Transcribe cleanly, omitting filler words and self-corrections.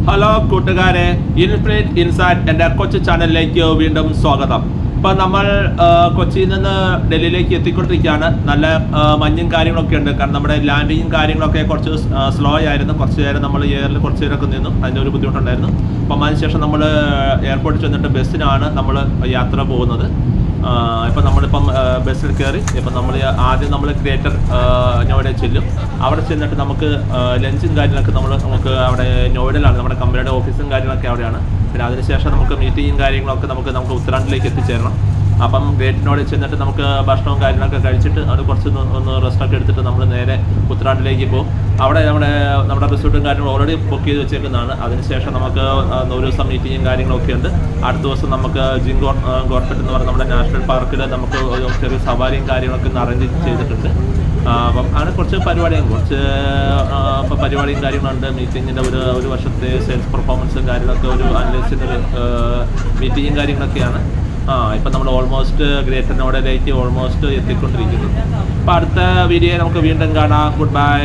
Hello കൂട്ടുകാരെ, infinite insight എൻ്റെ കൊച്ചു ചാനലിലേക്ക് വീണ്ടും സ്വാഗതം. ഇപ്പോൾ നമ്മൾ കൊച്ചിയിൽ നിന്ന് ഡൽഹിയിലേക്ക് എത്തിക്കൊണ്ടിരിക്കുകയാണ്. നല്ല മഞ്ഞും കാര്യങ്ങളൊക്കെ ഉണ്ട്. കാരണം നമ്മുടെ ലാൻഡിങ്ങും കാര്യങ്ങളൊക്കെ കുറച്ച് സ്ലോ ആയിരുന്നു. കുറച്ച് നേരം നമ്മൾ എയറിൽ കുറച്ച് നേരമൊക്കെ നിന്നു, അതിൻ്റെ ഒരു ബുദ്ധിമുട്ടുണ്ടായിരുന്നു. അപ്പം അതിനുശേഷം നമ്മൾ എയർപോർട്ടിൽ ചെന്നിട്ട് ബസ്സിനാണ് നമ്മൾ യാത്ര പോകുന്നത്. ഇപ്പം നമ്മളിപ്പം ബസ്സിൽ കയറി. ഇപ്പം ആദ്യം നമ്മൾ ഗ്രേറ്റർ നോയിഡ ചെല്ലും. അവിടെ ചെന്നിട്ട് നമുക്ക് ലഞ്ചും കാര്യങ്ങളൊക്കെ നമുക്ക് അവിടെ നോയിഡയിലാണ് നമ്മുടെ കമ്പനിയുടെ ഓഫീസും കാര്യങ്ങളൊക്കെ അവിടെയാണ്. പിന്നെ അതിനുശേഷം നമുക്ക് മീറ്റിങ്ങും കാര്യങ്ങളൊക്കെ നമുക്ക് ഉത്തരാഖണ്ഡിലേക്ക് എത്തിച്ചേരണം. അപ്പം ഗ്രേറ്റിനോട് ചെന്നിട്ട് നമുക്ക് ഭക്ഷണവും കാര്യങ്ങളൊക്കെ കഴിച്ചിട്ട് അത് കുറച്ച് ഒന്ന് റെസ്റ്റൊക്കെ എടുത്തിട്ട് നമ്മൾ നേരെ ഉത്തരാഖണ്ഡിലേക്ക് പോകും. അവിടെ നമ്മുടെ റിസോർട്ടും കാര്യങ്ങളും ഓൾറെഡി ബുക്ക് ചെയ്ത് വെച്ചേക്കുന്നതാണ്. അതിനുശേഷം നമുക്ക് ഒരു ദിവസം മീറ്റിങ്ങും കാര്യങ്ങളൊക്കെ ഉണ്ട്. അടുത്ത ദിവസം നമുക്ക് ഗോർഫെറ്റ് എന്ന് പറയുന്ന നമ്മുടെ നാഷണൽ പാർക്കിൽ നമുക്ക് ഒരു ചെറിയ സവാരിയും കാര്യങ്ങളൊക്കെ ഒന്ന് അറേഞ്ച് ചെയ്തിട്ടുണ്ട്. അപ്പം അങ്ങനെ കുറച്ച് പരിപാടിയും കാര്യങ്ങളുണ്ട്. മീറ്റിങ്ങിൻ്റെ ഒരു വർഷത്തെ സെയിൽസ് പെർഫോമൻസും കാര്യങ്ങളൊക്കെ ഒരു അനലിസ്റ്റിൻ്റെ ഒരു മീറ്റിങ്ങും കാര്യങ്ങളൊക്കെയാണ്. ഇപ്പം നമ്മൾ ഓൾമോസ്റ്റ് ഗ്രേറ്റർ നോയിഡയിലേക്ക് ഓൾമോസ്റ്റ് എത്തിക്കൊണ്ടിരിക്കുന്നു. അപ്പം അടുത്ത വീഡിയോ നമുക്ക് വീണ്ടും കാണാം. Good bye.